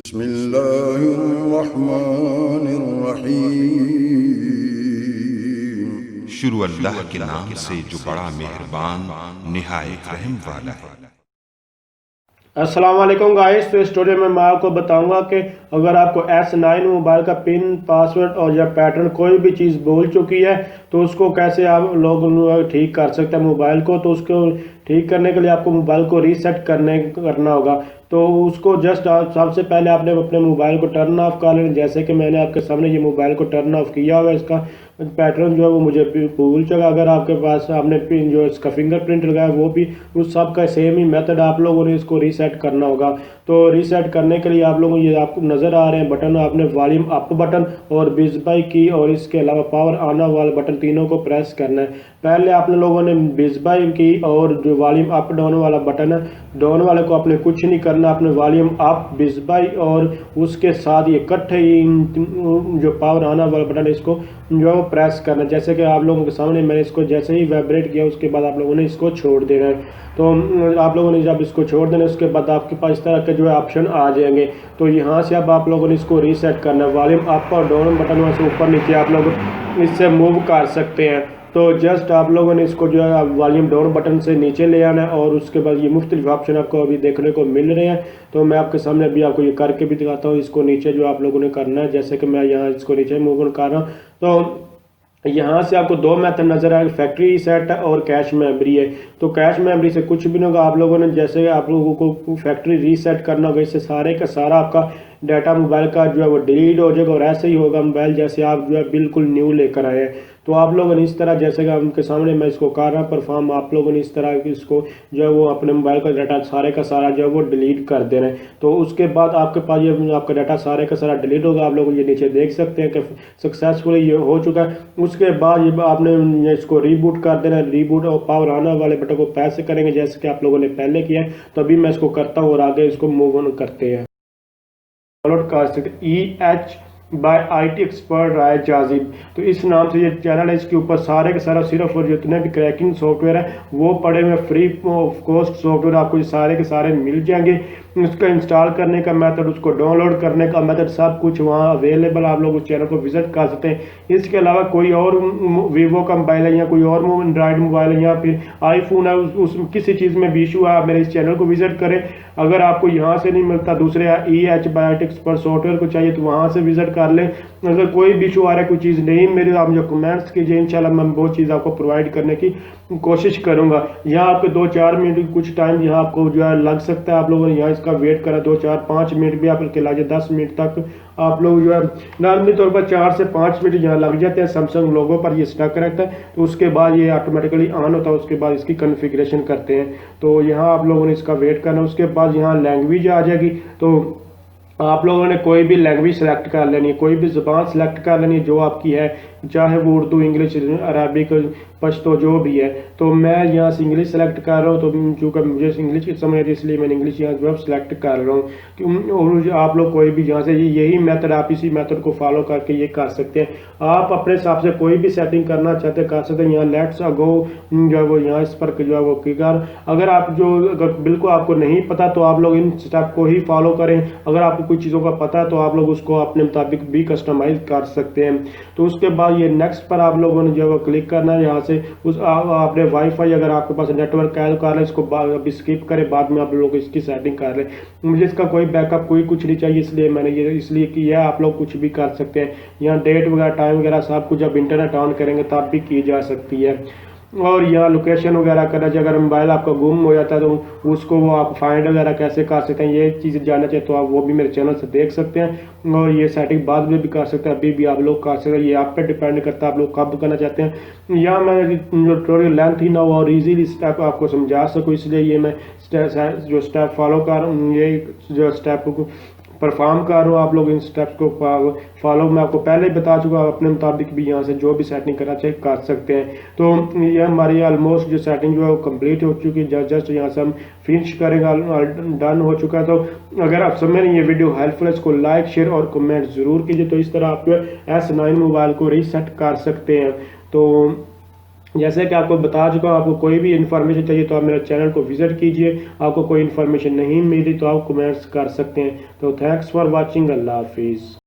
बिस्मिल्लाहिर्रहमानिर्रहीम। शुरू अल्लाह के नाम से जो बड़ा मेहरबान निहायत रहम वाला है। अस्सलाम वालेकुम गाइस। तो इस ट्यूटोरियल में मैं आपको बताऊंगा कि अगर आपको S9 मोबाइल का पिन पासवर्ड और या पैटर्न कोई भी चीज़ भूल चुकी है तो उसको कैसे आप लोग ठीक कर सकते हैं मोबाइल को। तो उसको ठीक करने के लिए आपको मोबाइल को रीसेट करना होगा। तो उसको जस्ट सबसे पहले आपने अपने मोबाइल को टर्न ऑफ कर लेना। जैसे कि मैंने आपके सामने ये मोबाइल को टर्न ऑफ किया हुआ है, इसका पैटर्न जो है वो मुझे भूल चुका। अगर आपके पास आपने पिन जो इसका फिंगरप्रिंट लगाया वो भी उस सब का सेम ही मेथड आप लोगों ने इसको रीसेट करना होगा। तो रीसेट करने के लिए आप लोगों ये आपको नज़र आ रहे हैं बटन, आपने वॉल्यूम अप बटन और बिजबाई की और इसके अलावा पावर ऑन वाला बटन तीनों को प्रेस करना है। पहले आप लोगों ने बिजबाई की और जो वॉल्यूम अप डाउन वाला बटन है, डाउन वाले को आपने कुछ नहीं करना, आपने वॉल्यूम अप बिजबाई और उसके साथ ये इकट्ठे जो पावर ऑन वाला बटन है इसको जो है प्रेस करना। जैसे कि आप लोगों के सामने मैंने इसको जैसे ही वाइब्रेट किया उसके बाद आप लोगों ने इसको छोड़ देना है। तो आप लोगों ने जब इसको छोड़ देना उसके बाद आपके पास इस तरह के जो है ऑप्शन आ जाएंगे। तो यहाँ से अब आप लोगों ने इसको रीसेट करना है। वॉल्यूम अप और डाउन बटन वहाँ से ऊपर नीचे आप लोग इससे मूव कर सकते हैं। तो जस्ट आप लोगों ने इसको जो है वॉल्यूम डाउन बटन से नीचे ले आना है और उसके बाद ये मुख्तलिफ ऑप्शन आपको अभी देखने को मिल रहे हैं। तो मैं आपके सामने अभी आपको ये करके भी दिखाता हूँ। इसको नीचे जो आप लोगों ने करना है, जैसे कि मैं यहाँ इसको नीचे मूव कर रहा हूँ। तो यहाँ से आपको दो मेथड नजर आएगा, फैक्ट्री रीसेट और कैश मेमोरी है। तो कैश मेमोरी से कुछ भी नहीं होगा। आप लोगों ने जैसे आप लोगों को फैक्ट्री रीसेट करना होगा, इससे सारे का सारा आपका डाटा मोबाइल का जो है वो डिलीट हो जाएगा और ऐसे ही होगा मोबाइल जैसे आप जो है बिल्कुल न्यू लेकर आए हैं। तो आप लोगों ने इस तरह, जैसे कि उनके सामने मैं इसको कर रहा परफॉर्म, आप लोगों ने इस तरह इसको जो है वो अपने मोबाइल का डाटा सारे का सारा जो है वो डिलीट कर देना है। तो उसके बाद आपके पास ये आपका डाटा सारे का सारा डिलीट होगा। आप लोग ये नीचे देख सकते हैं कि सक्सेसफुली ये हो चुका है। उसके बाद ये आपने इसको रीबूट कर देना है। रीबूट और पावर ऑन वाले बटन को प्रेस करेंगे जैसे कि आप लोगों ने पहले किया है। तो अभी मैं इसको करता हूँ और आगे इसको मूव ऑन करते हैं। डाउनलोड कर सकते EH बाय IT एक्सपर्ट राय जाजिब। तो इस नाम से ये चैनल है। इसके ऊपर सारे के सारा सिर्फ और जितने भी क्रैकिंग सॉफ्टवेयर है वो पड़े हुए फ्री ऑफ कॉस्ट सॉफ्टवेयर आपको ये सारे के सारे मिल जाएंगे। उसका इंस्टॉल करने का मेथड, उसको डाउनलोड करने का मेथड, सब कुछ वहाँ अवेलेबल। आप लोग उस चैनल को विजिट कर सकते हैं। इसके अलावा कोई और वीवो का मोबाइल है या कोई और एंड्रॉयड मोबाइल है या फिर आईफोन है, उस किसी चीज़ में भी इशू है, आप मेरे इस चैनल को विजिट करें। अगर आपको यहाँ से नहीं मिलता, दूसरे EH by IT expert software को चाहिए तो वहाँ से विजिट कर लें। अगर कोई भी इशू आ रहा है, कोई चीज़ नहीं मेरे, आप मुझे कमेंट्स कीजिए, इंशाल्लाह मैं वो चीज़ आपको प्रोवाइड करने की कोशिश करूंगा। यहाँ आपके 2-4 मिनट कुछ टाइम यहाँ आपको जो है लग सकता है। आप लोगों ने यहाँ इसका वेट करा 2-4-5 मिनट भी आपके लाइए 10 मिनट तक आप लोग जो है नॉर्मली तौर पर 4 से 5 मिनट यहाँ लग जाते हैं। सैमसंग लोगों पर ये स्टक रहता है। तो उसके बाद ये ऑटोमेटिकली ऑन होता है। उसके बाद इसकी कॉन्फ़िगरेशन करते हैं। तो यहाँ आप लोगों ने इसका वेट करना। उसके बाद यहाँ लैंग्वेज आ जाएगी। तो आप लोगों ने कोई भी लैंग्वेज सेलेक्ट कर लेनी है, कोई भी ज़ुबान सेलेक्ट कर लेनी है जो आपकी है, चाहे वो उर्दू, इंग्लिश, अरबिक, पश्तो जो भी है। तो मैं यहाँ से इंग्लिश सेलेक्ट कर रहा हूँ। तो चूँकि मुझे इंग्लिश की समझ है इसलिए मैंने इंग्लिश यहाँ जो है सेलेक्ट कर रहा हूँ। और आप लोग कोई भी यहाँ से यही मेथड, आप इसी मेथड को फॉलो करके ये कर सकते हैं। आप अपने हिसाब से कोई भी सेटिंग करना चाहते हैं कर सकते हैं। यहाँ लेट्स गो जो है वो यहाँ इस पर जो है वो क्लिक। अगर आप अगर बिल्कुल आपको नहीं पता तो आप लोग इन स्टेप को ही फॉलो करें। अगर आपको कुछ चीज़ों का पता है तो आप लोग उसको अपने मुताबिक भी कस्टमाइज कर सकते हैं। तो उसके बाद ये नेक्स्ट पर आप लोगों ने जो है क्लिक करना है। यहाँ से उस आपने वाईफाई, अगर आपके पास नेटवर्क है तो कर लें, इसको अभी स्किप करें, बाद में आप लोग इसकी सेटिंग कर लें। मुझे इसका कोई बैकअप कोई कुछ नहीं चाहिए इसलिए मैंने ये इसलिए किया है। आप लोग कुछ भी कर सकते हैं। यहाँ डेट वगैरह, टाइम वगैरह सब कुछ जब इंटरनेट ऑन करेंगे तब भी की जा सकती है। और यहाँ लोकेशन वगैरह करना चाहिए। अगर मोबाइल आपका गुम हो जाता है तो उसको वो आप फाइंड वगैरह कैसे कर सकते हैं, ये चीज़ जानना चाहिए तो आप वो भी मेरे चैनल से देख सकते हैं। और ये सेटिंग बाद में भी कर सकते हैं, अभी भी आप लोग कर सकते हैं। ये आप पे डिपेंड करता है आप लोग कब करना चाहते हैं। यहाँ मैं ट्यूटोरियल लेंथ ही ना हो और इजीली स्टेप आपको समझा सकूँ इसलिए ये मैं जो स्टेप फॉलो कर रहा हूँ, ये जो स्टेप परफॉर्म कर रहा हूँ, आप लोग इन स्टेप्स को फॉलो मैं आपको पहले ही बता चुका हूँ। अपने मुताबिक भी यहाँ से जो भी सेटिंग करना चाहिए कर सकते हैं। तो ये हमारी ऑलमोस्ट जो सेटिंग जो है वो कंप्लीट हो चुकी है। जस्ट यहाँ से हम फिनिश करेंगे, डन हो चुका है। तो अगर आप समझ रहे हैं ये वीडियो हेल्पफुल है, इसको लाइक, शेयर और कमेंट ज़रूर कीजिए। तो इस तरह आप S9 मोबाइल को रीसेट कर सकते हैं। तो जैसे कि आपको बता चुका हूँ, आपको कोई भी इन्फॉर्मेशन चाहिए तो आप मेरे चैनल को विजिट कीजिए। आपको कोई इन्फॉर्मेशन नहीं मिली तो आप कमेंट्स कर सकते हैं। तो थैंक्स फॉर वॉचिंग। अल्लाह हाफिज़।